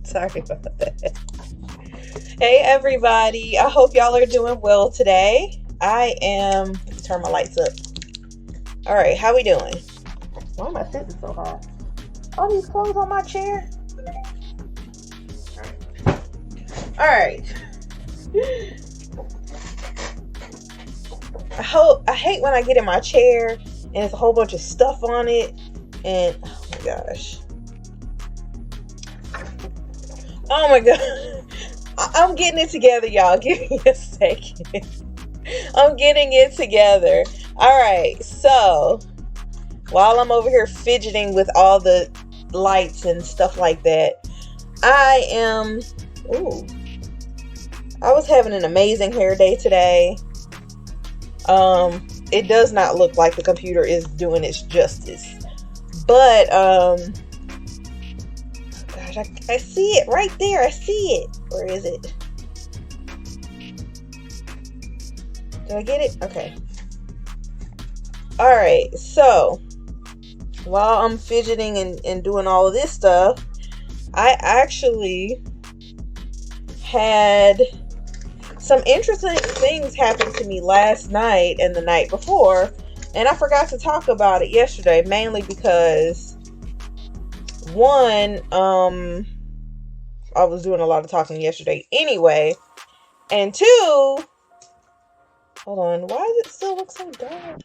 Sorry about that. Hey everybody, I hope y'all are doing well today. I am, turn my lights up. Alright, how we doing? Why am I sitting so high? All these clothes on my chair? Alright. I hate when I get in my chair and there's a whole bunch of stuff on it and oh my gosh. Oh my god. I'm getting it together, y'all. Give me a second. I'm getting it together. Alright, so while I'm over here fidgeting with all the lights and stuff like that, I was having an amazing hair day today. It does not look like the computer is doing its justice. But, gosh, I see it right there. I see it. Where is it? Did I get it? Okay. Alright, so while I'm fidgeting and doing all of this stuff, I actually had some interesting things happen to me last night and the night before, and I forgot to talk about it yesterday, mainly because one, I was doing a lot of talking yesterday anyway, and two, hold on, why does it still look so dark?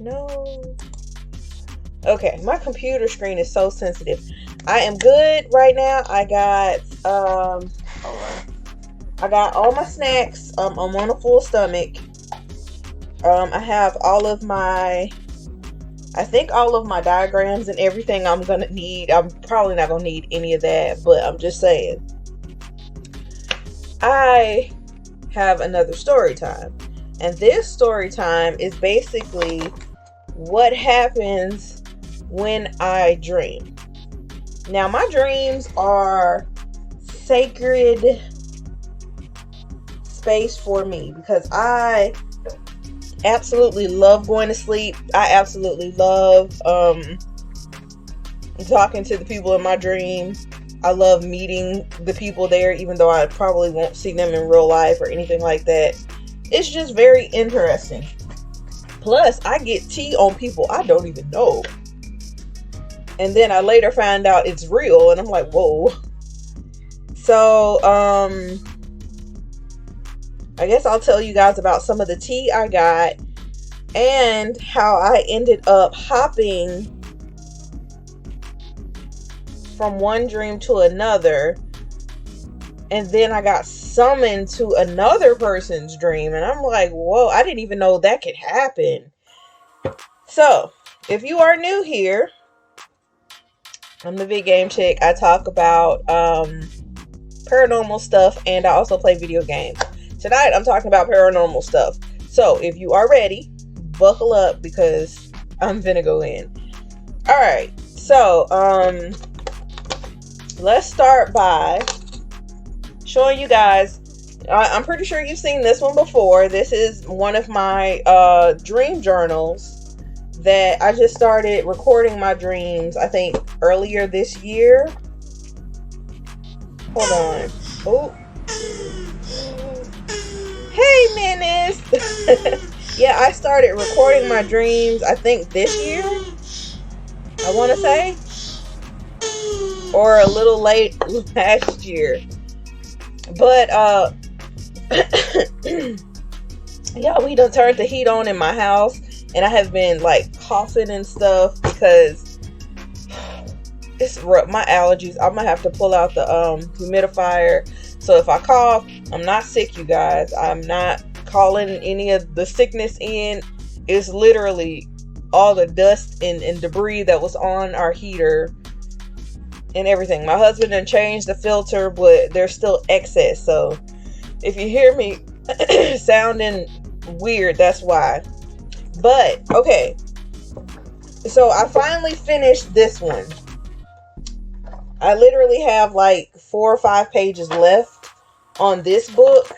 No. Okay, my computer screen is so sensitive. I am good right now. I got all my snacks. I'm on a full stomach. I have all of my diagrams and everything I'm gonna need. I'm probably not gonna need any of that, but I'm just saying. I have another story time. And this story time is basically what happens when I dream. Now, my dreams are sacred space for me because I absolutely love going to sleep. I absolutely love talking to the people in my dream. I love meeting the people there, even though I probably won't see them in real life or anything like that. It's just very interesting. Plus, I get tea on people I don't even know. And then I later find out it's real, and I'm like, whoa. So, I guess I'll tell you guys about some of the tea I got and how I ended up hopping from one dream to another. And then I got summoned to another person's dream, and I'm like, whoa, I didn't even know that could happen. So, if you are new here, I'm the Big Game Chick. I talk about paranormal stuff, and I also play video games. Tonight, I'm talking about paranormal stuff. So, if you are ready, buckle up because I'm finna go in. Alright, so, let's start by showing you guys. I'm pretty sure you've seen this one before. This is one of my dream journals that I just started recording my dreams, I think, earlier this year. Hold on. Oh. Hey, Menace! Yeah, I started recording my dreams, I think, this year. I want to say. Or a little late last year. But, yeah, we done turned the heat on in my house. And I have been, like, coughing and stuff because it's rough. My allergies. I'm going to have to pull out the humidifier. So if I cough, I'm not sick, you guys. I'm not calling any of the sickness in. It's literally all the dust and debris that was on our heater and everything. My husband done changed the filter, but there's still excess. So if you hear me sounding weird, that's why. But, okay. So I finally finished this one. I literally have like 4 or 5 pages left on this book.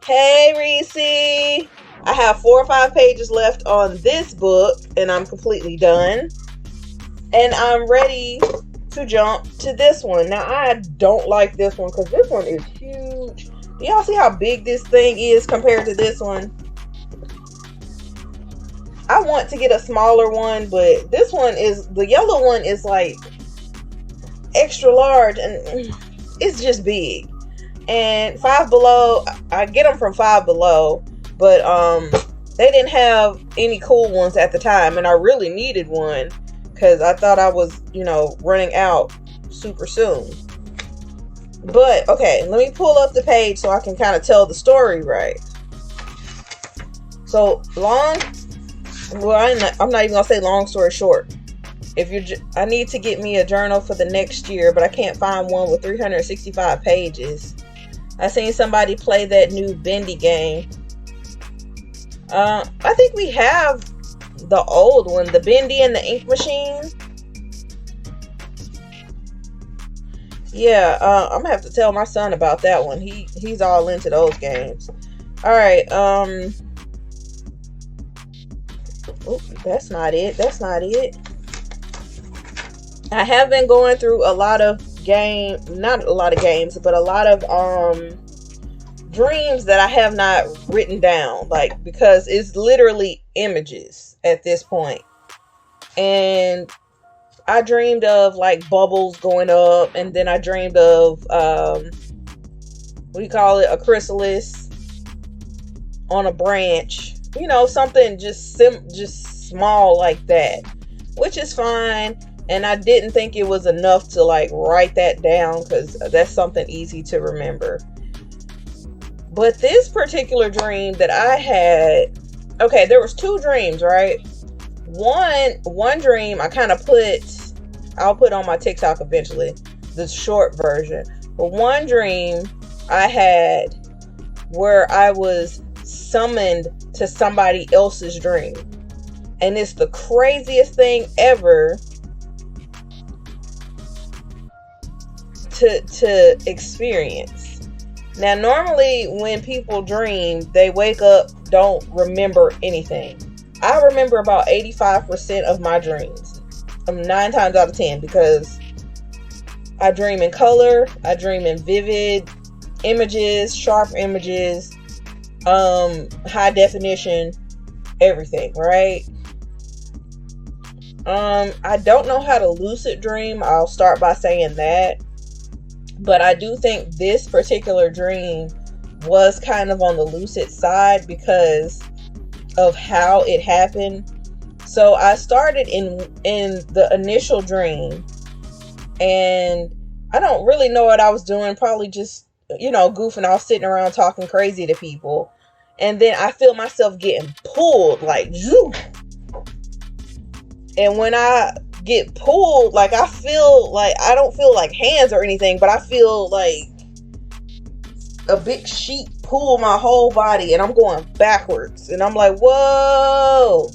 Hey, Reese. I have 4 or 5 pages left on this book, and I'm completely done. And I'm ready to jump to this one. Now, I don't like this one because this one is huge. Do y'all see how big this thing is compared to this one? I want to get a smaller one, but this one is, the yellow one is like extra large, and it's just big. And Five Below, I get them from Five Below, but they didn't have any cool ones at the time, and I really needed one because I thought I was, running out super soon. But okay, let me pull up the page so I can kind of tell the story right. So I'm not even gonna say long story short. I need to get me a journal for the next year, but I can't find one with 365 pages. I seen somebody play that new Bendy game. I think we have the old one, the Bendy and the Ink Machine. Yeah, I'm gonna have to tell my son about that one. He's all into those games. All right. Oh, that's not it. I have been going through a lot of not a lot of games, but a lot of dreams that I have not written down, because it's literally images at this point. And I dreamed of bubbles going up, and then I dreamed of what do you call it, a chrysalis on a branch, something just small like that, which is fine. And I didn't think it was enough to write that down, because that's something easy to remember. But this particular dream that I had, okay, there was 2 dreams, right? One dream I kind of I'll put on my TikTok eventually, the short version. But one dream I had where I was summoned to somebody else's dream. And it's the craziest thing ever to experience. Now, normally when people dream, they wake up, don't remember anything. I remember about 85% of my dreams. 9 times out of 10, because I dream in color, I dream in vivid images, sharp images, high definition, everything, right? I don't know how to lucid dream. I'll start by saying that. But I do think this particular dream was kind of on the lucid side because of how it happened. So I started in the initial dream, and I don't really know what I was doing. Probably just, goofing off, sitting around talking crazy to people. And then I feel myself getting pulled, zoom. And when I get pulled, I feel I don't feel hands or anything, but I feel a big sheet pull my whole body, and I'm going backwards, and I'm like, whoa.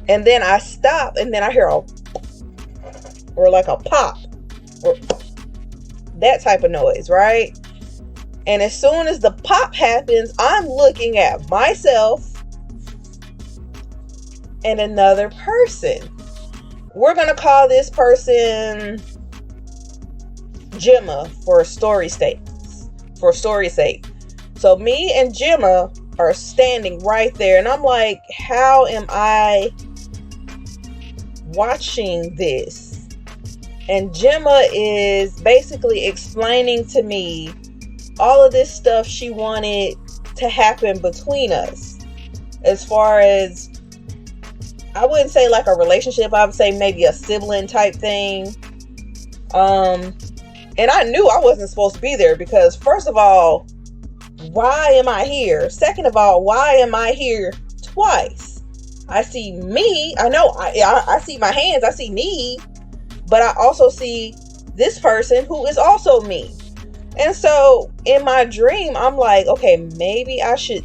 And then I stop, and then I hear a pop, or that type of noise, right? And as soon as the pop happens, I'm looking at myself and another person. We're going to call this person Gemma for story's sake. So me and Gemma are standing right there, and I'm like, how am I watching this? And Gemma is basically explaining to me all of this stuff she wanted to happen between us, as far as, I wouldn't say a relationship, I would say maybe a sibling type thing. And I knew I wasn't supposed to be there, because first of all, why am I here? Second of all, why am I here twice? I see me. I know I see my hands. I see me, but I also see this person who is also me. And so in my dream, I'm like, okay, maybe I should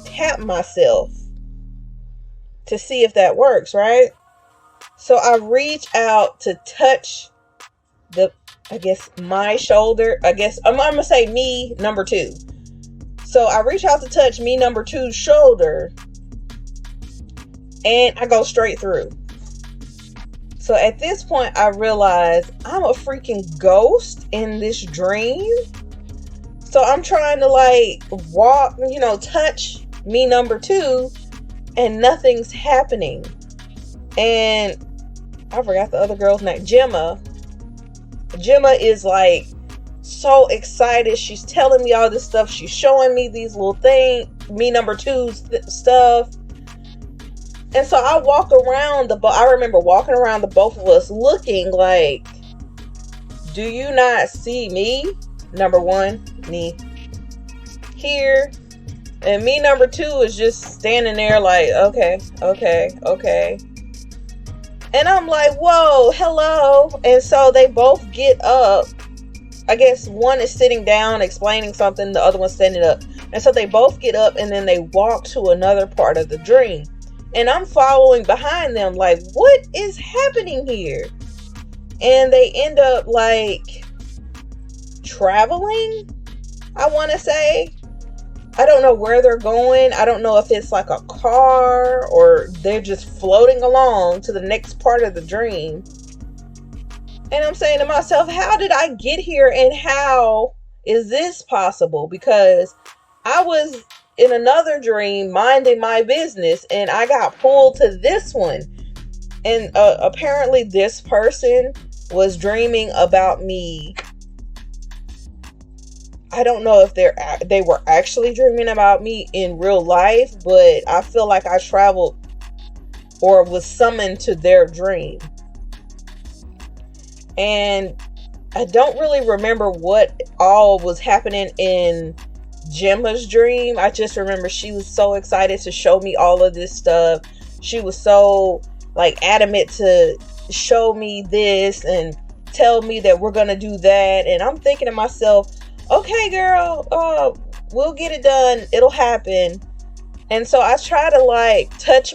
tap myself to see if that works, right? So I reach out to touch my shoulder. I'm going to say me, number 2. So I reach out to touch me number two's shoulder, and I go straight through. So at this point, I realize I'm a freaking ghost in this dream. So I'm trying to like walk, touch me number two, and nothing's happening. And I forgot the other girl's name, Gemma. Gemma is like so excited. She's telling me all this stuff. She's showing me these little things, me number two's stuff. And so I walk around I remember walking around the both of us looking like, do you not see me? Number one, me here. And me number two is just standing there like, okay. And I'm like, whoa, hello. And so they both get up. I guess one is sitting down explaining something, the other one's standing up. And so they both get up and then they walk to another part of the dream. And I'm following behind them like, what is happening here? And they end up like traveling, I want to say. I don't know where they're going. I don't know if it's like a car or they're just floating along to the next part of the dream. And I'm saying to myself, how did I get here and how is this possible? Because I was in another dream minding my business and I got pulled to this one. And apparently this person was dreaming about me. I don't know if they were actually dreaming about me in real life, but I feel like I traveled or was summoned to their dream. And I don't really remember what all was happening in Gemma's dream. I just remember she was so excited to show me all of this stuff. She was so like adamant to show me this and tell me that we're gonna do that. And I'm thinking to myself, okay, girl, we'll get it done. It'll happen. And so I try to like touch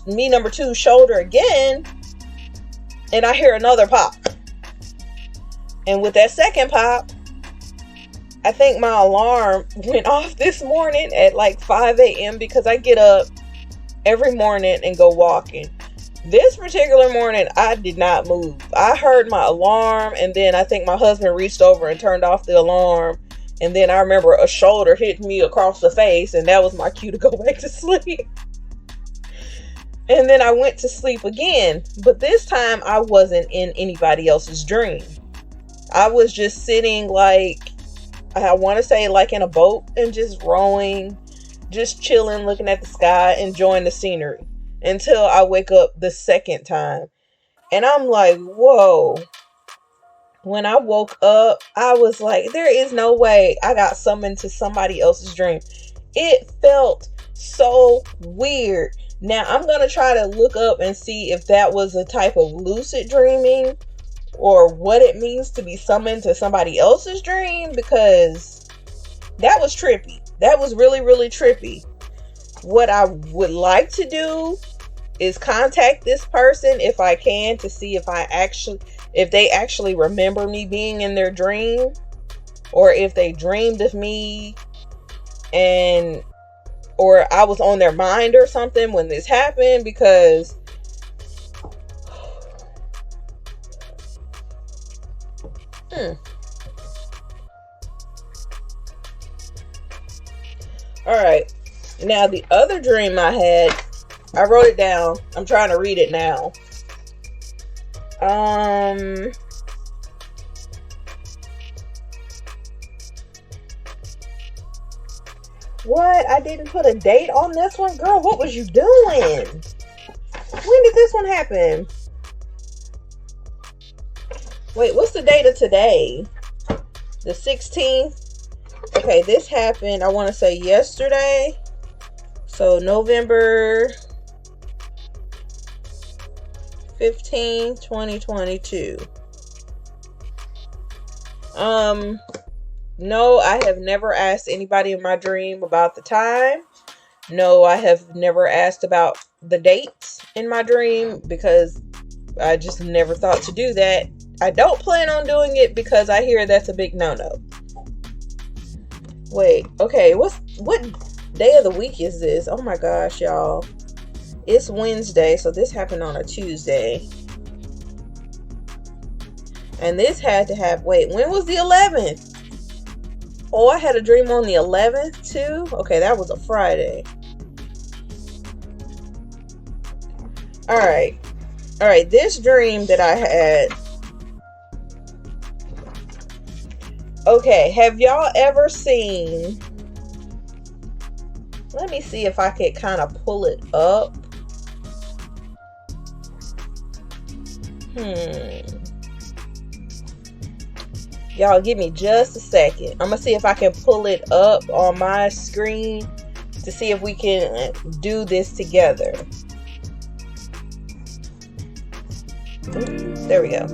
me number two's shoulder again, and I hear another pop. And with that second pop, I think my alarm went off this morning at like 5 a.m. because I get up every morning and go walking. This particular morning, I did not move. I heard my alarm, and then I think my husband reached over and turned off the alarm. And then I remember a shoulder hit me across the face, and that was my cue to go back to sleep. And then I went to sleep again. But this time, I wasn't in anybody else's dream. I was just sitting like, I want to say like in a boat and just rowing, just chilling, looking at the sky, enjoying the scenery until I wake up the second time. And I'm like, whoa. When I woke up, I was like, there is no way I got summoned to somebody else's dream. It felt so weird. Now I'm going to try to look up and see if that was a type of lucid dreaming or what it means to be summoned to somebody else's dream, because that was trippy. That was really, really trippy. What I would like to do is contact this person if I can, to see if they actually remember me being in their dream, or if they dreamed of me or I was on their mind or something when this happened, because Alright. Now the other dream I had, I wrote it down. I'm trying to read it now. What? I didn't put a date on this one? Girl, what was you doing? When did this one happen? Wait, what's the date of today? The 16th? Okay, this happened, I want to say yesterday. So November 15th, 2022. No, I have never asked anybody in my dream about the time. No, I have never asked about the dates in my dream because I just never thought to do that. I don't plan on doing it because I hear that's a big no-no. Wait, okay, what day of the week is this? Oh my gosh, y'all. It's Wednesday, so this happened on a Tuesday. And this had to have, wait, when was the 11th? Oh, I had a dream on the 11th too? Okay, that was a Friday. Alright, this dream that I had. Okay, have y'all ever seen, let me see if I could kind of pull it up. Y'all give me just a second. I'm gonna see if I can pull it up on my screen to see if we can do this together. There we go.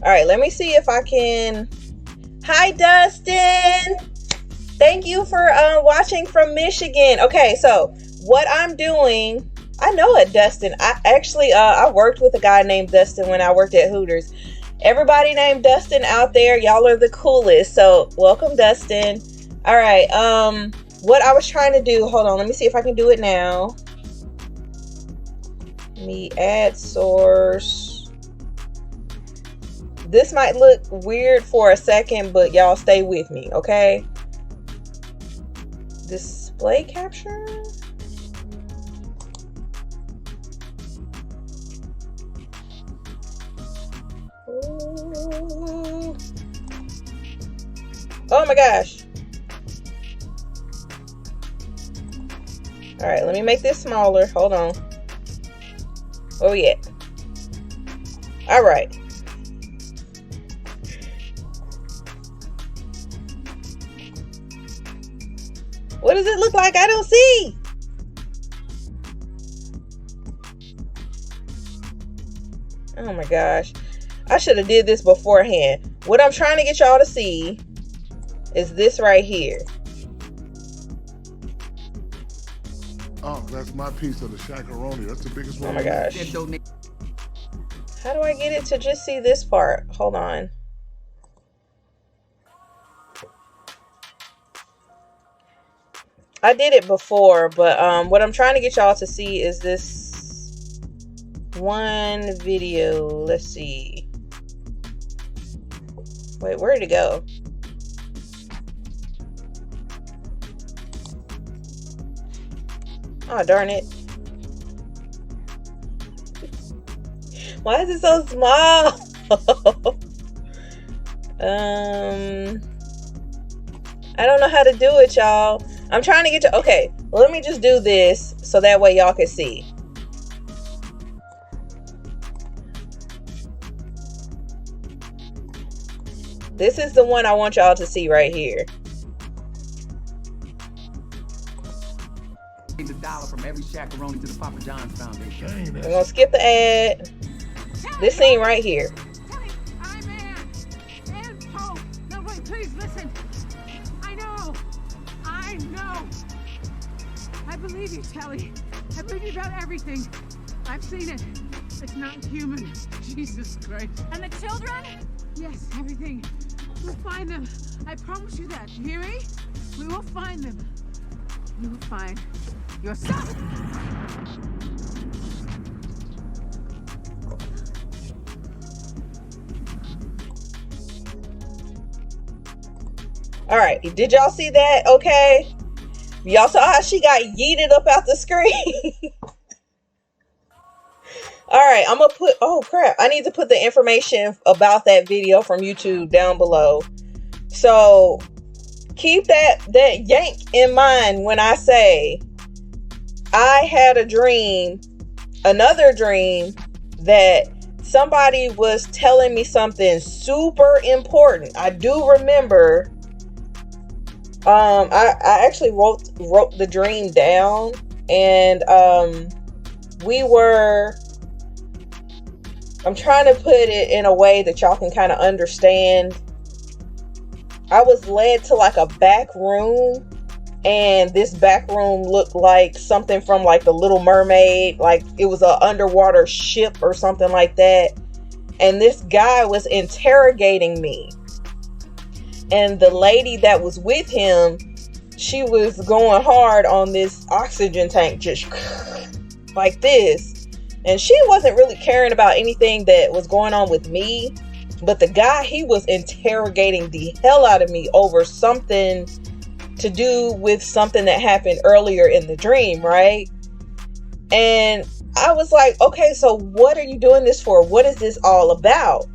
All right, let me see if I can. Hi, Dustin. Thank you for watching from Michigan. Okay, so what I'm doing, I know a Dustin. I actually I worked with a guy named Dustin when I worked at Hooters. Everybody named Dustin out there, y'all are the coolest. So welcome, Dustin. All right, what I was trying to do, hold on, let me see if I can do it now. Let me add source. This might look weird for a second, but y'all stay with me, okay? Display capture. Ooh. Oh my gosh. All right, let me make this smaller. Hold on. Oh yeah. All right. What does it look like? I don't see. Oh my gosh. I should have did this beforehand. What I'm trying to get y'all to see is this right here. Oh, that's my piece of the shakaroni. That's the biggest one. Oh my gosh. How do I get it to just see this part? Hold on. I did it before, but what I'm trying to get y'all to see is this one video. Let's see. Wait, where did it go? Oh, darn it. Why is it so small? I don't know how to do it, y'all. I'm trying to get to, okay, let me just do this so that way y'all can see. This is the one I want y'all to see right here. The dollar from every chaperone to the Papa John's Foundation. I'm gonna skip the ad. This scene right here. Telly, I'm Ann. Ann Pope. No, wait, please listen. I know. I believe you, Telly. I believe you about everything. I've seen it. It's not human. Jesus Christ. And the children? Yes, everything. We'll find them. I promise you that. You hear me? We will find them. You will find your son. All right, did y'all see that? Okay, y'all saw how she got yeeted up out the screen. All right, I'm gonna put, oh crap, I need to put the information about that video from YouTube down below. So keep that yank in mind when I say I had a dream, another dream, that somebody was telling me something super important. I do remember, I actually wrote the dream down, and I'm trying to put it in a way that y'all can kind of understand. I was led to like a back room, and this back room looked like something from like The Little Mermaid, like it was an underwater ship or something like that. And this guy was interrogating me, and the lady that was with him, she was going hard on this oxygen tank, just like this. And she wasn't really caring about anything that was going on with me. But the guy, he was interrogating the hell out of me over something to do with something that happened earlier in the dream, right? And I was like, okay, so what are you doing this for? What is this all about?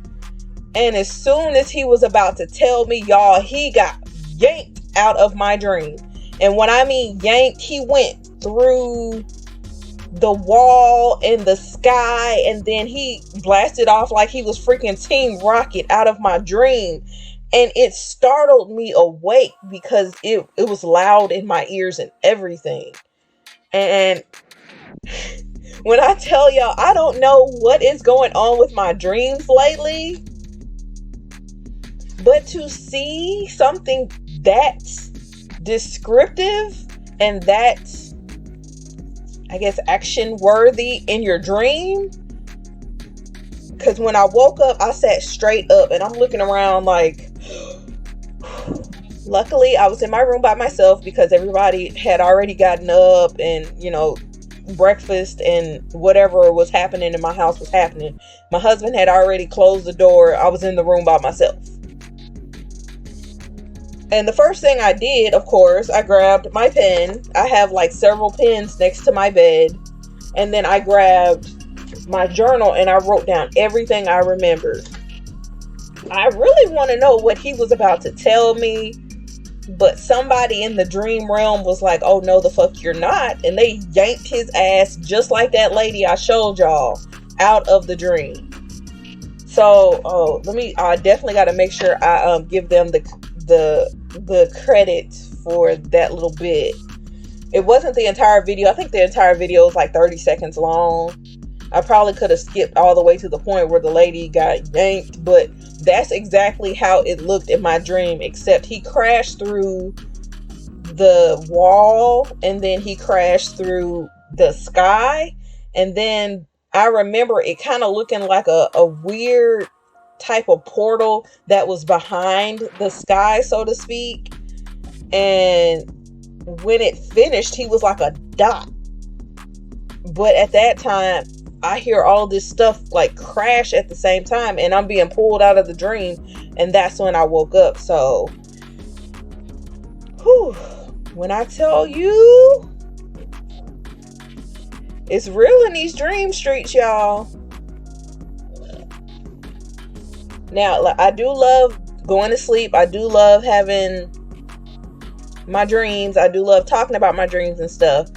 And as soon as he was about to tell me, y'all, he got yanked out of my dream. And when I mean yanked, he went through the wall and the sky, and then he blasted off like he was freaking Team Rocket out of my dream. And it startled me awake because it was loud in my ears and everything. And when I tell y'all, I don't know what is going on with my dreams lately, but to see something that's descriptive and that's, I guess, action worthy in your dream. Because when I woke up, I sat straight up and I'm looking around like, luckily I was in my room by myself because everybody had already gotten up, and, you know, breakfast and whatever was happening in my house was happening. My husband had already closed the door. I was in the room by myself. And the first thing I did, of course, I grabbed my pen. I have like several pens next to my bed. And then I grabbed my journal and I wrote down everything I remembered. I really want to know what he was about to tell me. But somebody in the dream realm was like, oh, no, the fuck you're not. And they yanked his ass just like that lady I showed y'all out of the dream. So, I definitely got to make sure I give them the credit for that little bit. It wasn't the entire video. I think the entire video was like 30 seconds long. I probably could have skipped all the way to the point where the lady got yanked, but that's exactly how it looked in my dream, except he crashed through the wall and then he crashed through the sky. And then I remember it kind of looking like a weird type of portal that was behind the sky, so to speak. And when it finished, he was like a dot. But at that time, I hear all this stuff like crash at the same time, and I'm being pulled out of the dream, and that's when I woke up. So, whew, when I tell you, it's real in these dream streets, y'all. Now, I do love going to sleep. I do love having my dreams. I do love talking about my dreams and stuff.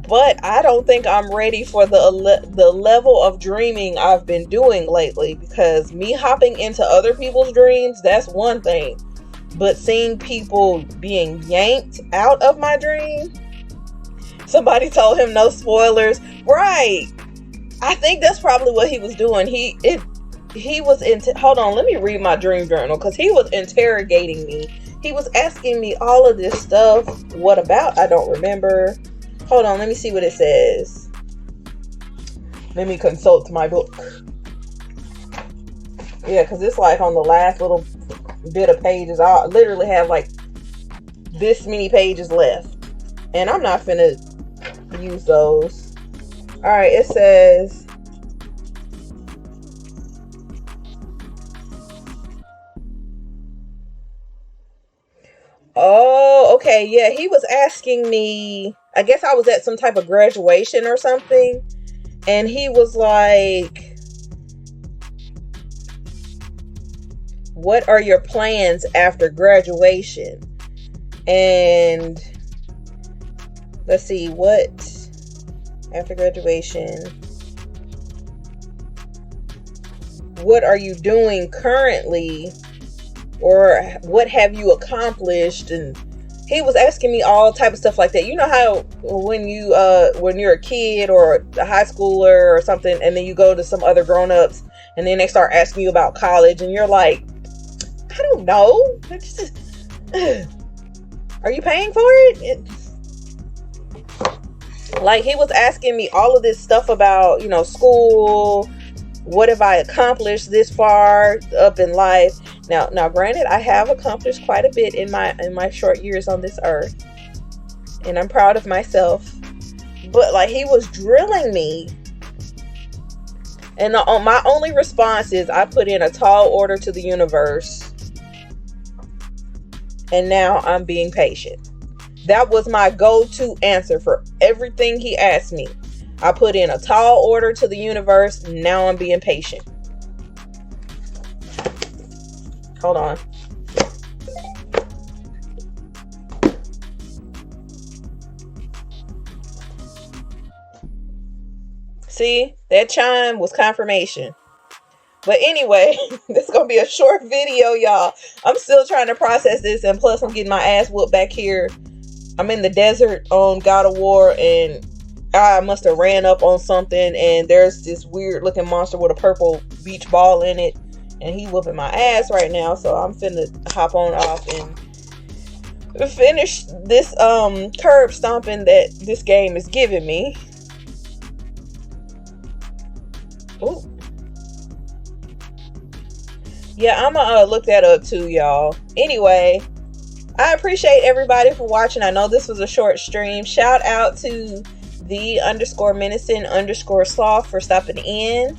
But I don't think I'm ready for the level of dreaming I've been doing lately, because me hopping into other people's dreams, that's one thing. But seeing people being yanked out of my dream, somebody told him no spoilers. Right. I think that's probably what he was doing. He was hold on, let me read my dream journal, because he was interrogating me. He was asking me all of this stuff. What about? I don't remember. Hold on, let me see what it says. Let me consult my book. Yeah, because it's like on the last little bit of pages. I literally have like this many pages left. And I'm not finna use those. Alright, it says... Oh, okay, yeah, he was asking me, I guess I was at some type of graduation or something, and he was like, what are your plans after graduation? And let's see, what after graduation, what are you doing currently? Or what have you accomplished? And he was asking me all type of stuff like that. You know how when you're a kid or a high schooler or something, and then you go to some other grown-ups, and then they start asking you about college, and you're like, I don't know. Are you paying for it? Like, he was asking me all of this stuff about, you know, school. What have I accomplished this far up in life? Now, granted, I have accomplished quite a bit in my short years on this earth, and I'm proud of myself. But like, he was drilling me, and my only response is I put in a tall order to the universe, and now I'm being patient. That was my go-to answer for everything he asked me. I put in a tall order to the universe. Now I'm being patient. Hold on. See, that chime was confirmation. But anyway, this is going to be a short video, y'all. I'm still trying to process this, and plus I'm getting my ass whooped back here. I'm in the desert on God of War, and I must have ran up on something, and there's this weird looking monster with a purple beach ball in it, and he whooping my ass right now. So I'm finna hop on off and finish this curb stomping that this game is giving me. Ooh. Yeah, I'm gonna look that up too, y'all. Anyway, I appreciate everybody for watching. I know this was a short stream. Shout out to the_menacing_sloth for stopping in,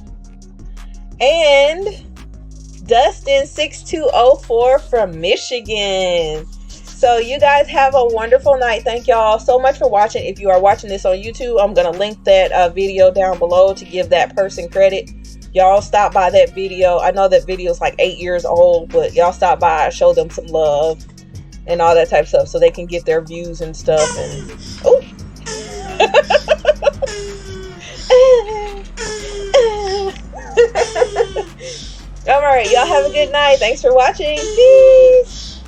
and Dustin6204 from Michigan. So you guys have a wonderful night. Thank y'all so much for watching. If you are watching this on YouTube, I'm gonna link that video down below to give that person credit. Y'all stop by that video. I know that video is like 8 years old, but y'all stop by, show them some love and all that type of stuff, so they can get their views and stuff. And oh. Alright, y'all have a good night. Thanks for watching. Peace.